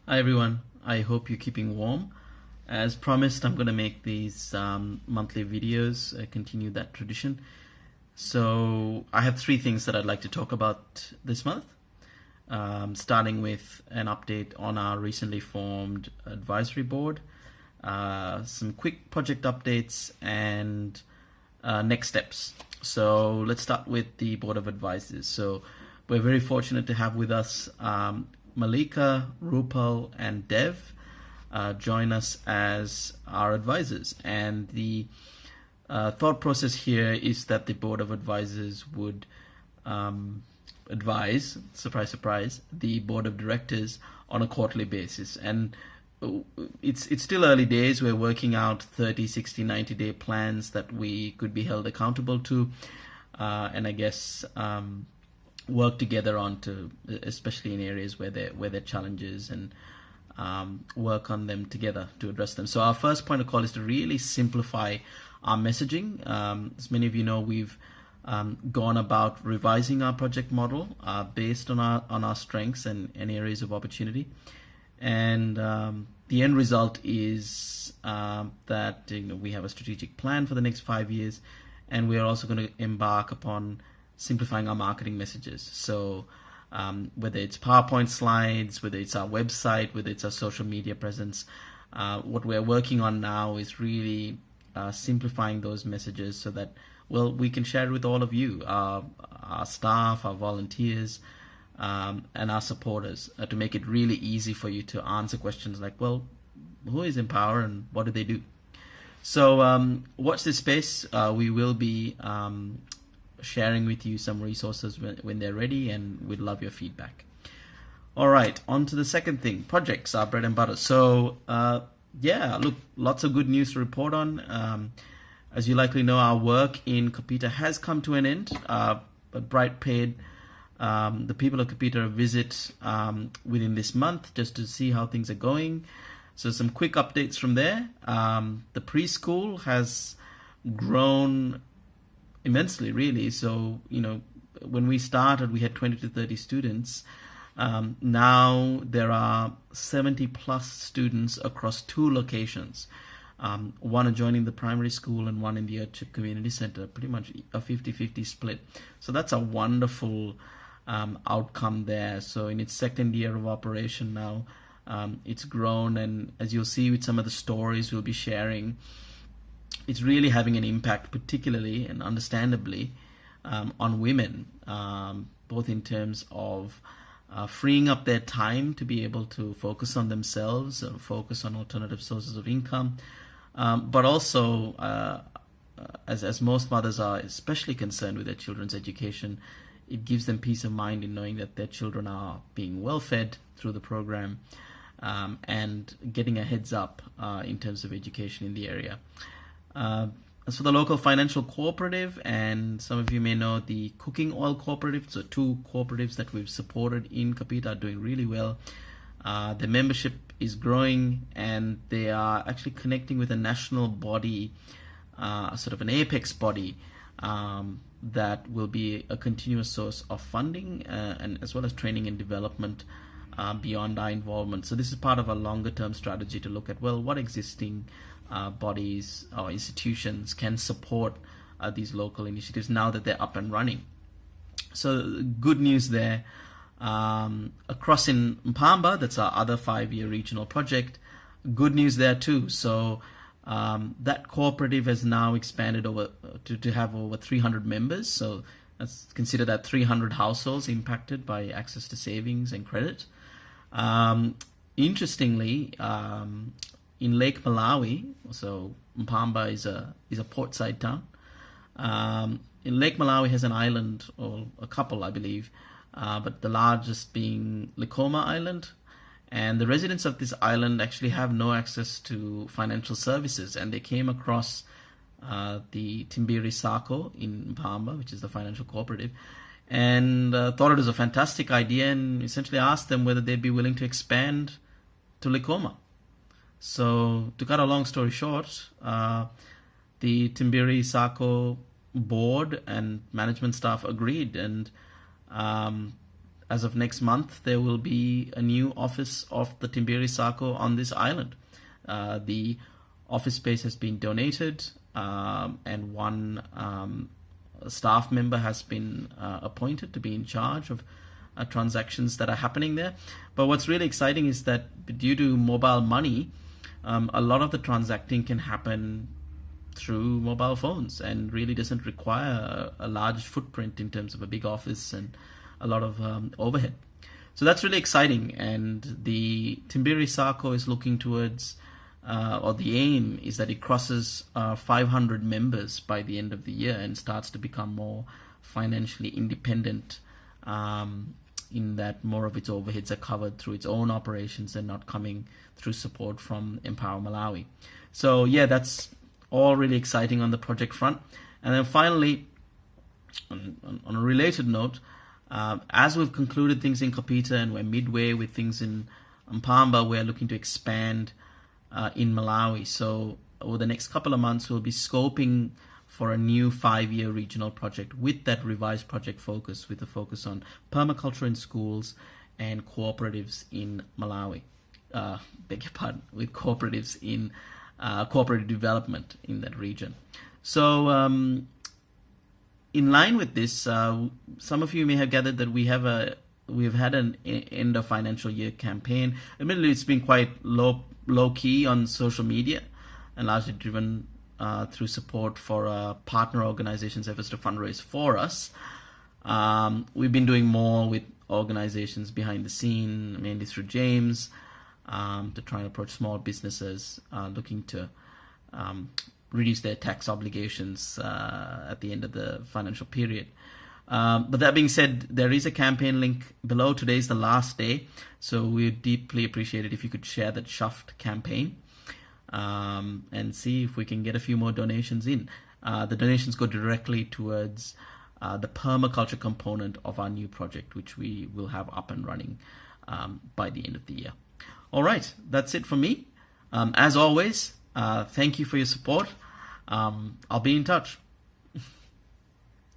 Hi everyone, I hope you're keeping warm. As promised, I'm going to make these monthly videos, continue that tradition. So I have three things that I'd like to talk about this month, starting with an update on our recently formed advisory board, some quick project updates, and next steps. So let's start with the board of advisors. So we're very fortunate to have with us Malika, Rupal, and Dev join us as our advisors. And the thought process here is that the board of advisors would advise, surprise, surprise, the board of directors on a quarterly basis. And it's still early days. We're working out 30, 60, 90-day plans that we could be held accountable to. And I guess work together on to, especially in areas where there are challenges, and work on them together to address them. So our first point of call is to really simplify our messaging. As many of you know, we've gone about revising our project model based on our strengths and areas of opportunity. And the end result is that we have a strategic plan for the next 5 years, and we are also going to embark upon simplifying our marketing messages. So whether it's PowerPoint slides, whether it's our website, whether it's our social media presence, what we're working on now is really simplifying those messages so that, well, we can share it with all of you, our staff, our volunteers, and our supporters, to make it really easy for you to answer questions like, well, who is Empower and what do they do? So watch this space. We will be sharing with you some resources when they're ready, and we'd love your feedback. All right, on to the second thing. Projects are bread and butter. So yeah, look, lots of good news to report on. As you likely know, our work in Kapita has come to an end, but Bright paid the people of Kapita a visit within this month just to see how things are going. So some quick updates from there. The preschool has grown immensely, really. So when we started, we had 20 to 30 students. Now there are 70 plus students across 2 locations. One adjoining the primary school and one in the Urchip Community Center, pretty much a 50-50 split. So that's a wonderful outcome there. So in its second year of operation now, it's grown, and as you'll see with some of the stories we'll be sharing, it's really having an impact, particularly and understandably, on women, both in terms of freeing up their time to be able to focus on themselves, focus on alternative sources of income, but also, as most mothers are especially concerned with their children's education, it gives them peace of mind in knowing that their children are being well fed through the program, and getting a heads up in terms of education in the area. As for the local financial cooperative, and some of you may know the cooking oil cooperative, so 2 cooperatives that we've supported in Kapita are doing really well. The membership is growing, and they are actually connecting with a national body, sort of an apex body, that will be a continuous source of funding, and as well as training and development beyond our involvement. So this is part of a longer term strategy to look at, well, what existing bodies or institutions can support these local initiatives now that they're up and running. So good news there. Across in Mpamba, that's our other 5-year regional project. Good news there too. So that cooperative has now expanded over to have over 300 members. So let's consider that 300 households impacted by access to savings and credit. Interestingly, in Lake Malawi, so Mpamba is a portside town. In Lake Malawi has an island, or a couple, I believe, but the largest being Likoma Island. And the residents of this island actually have no access to financial services, and they came across the Timbiri Sacco in Mpamba, which is the financial cooperative, and thought it was a fantastic idea, and essentially asked them whether they'd be willing to expand to Likoma. So to cut a long story short, the Timbiri Sacco board and management staff agreed, and as of next month, there will be a new office of the Timbiri Sako on this island. The office space has been donated, and one staff member has been appointed to be in charge of transactions that are happening there. But what's really exciting is that due to mobile money, a lot of the transacting can happen through mobile phones and really doesn't require a large footprint in terms of a big office and a lot of overhead. So that's really exciting, and the Timbiri Sako is looking towards, or the aim is that it crosses 500 members by the end of the year and starts to become more financially independent, in that more of its overheads are covered through its own operations and not coming through support from Empower Malawi. So yeah, that's all really exciting on the project front. And then finally, on a related note, as we've concluded things in Kapita and we're midway with things in Mpamba, we're looking to expand in Malawi. So over the next couple of months, we'll be scoping for a new 5-year regional project with that revised project focus, with a focus on permaculture in schools and cooperatives in Malawi. Beg your pardon, with cooperatives in cooperative development in that region. So in line with this, some of you may have gathered that we've had an end of financial year campaign. Admittedly, it's been quite low key on social media and largely driven through support for partner organizations' efforts to fundraise for us. We've been doing more with organizations behind the scene, mainly through James, to try and approach small businesses looking to reduce their tax obligations at the end of the financial period. But that being said, there is a campaign link below. Today is the last day, so we'd deeply appreciate it if you could share that Shuft campaign and see if we can get a few more donations in. The donations go directly towards the permaculture component of our new project, which we will have up and running by the end of the year. All right, that's it for me. As always, thank you for your support. I'll be in touch.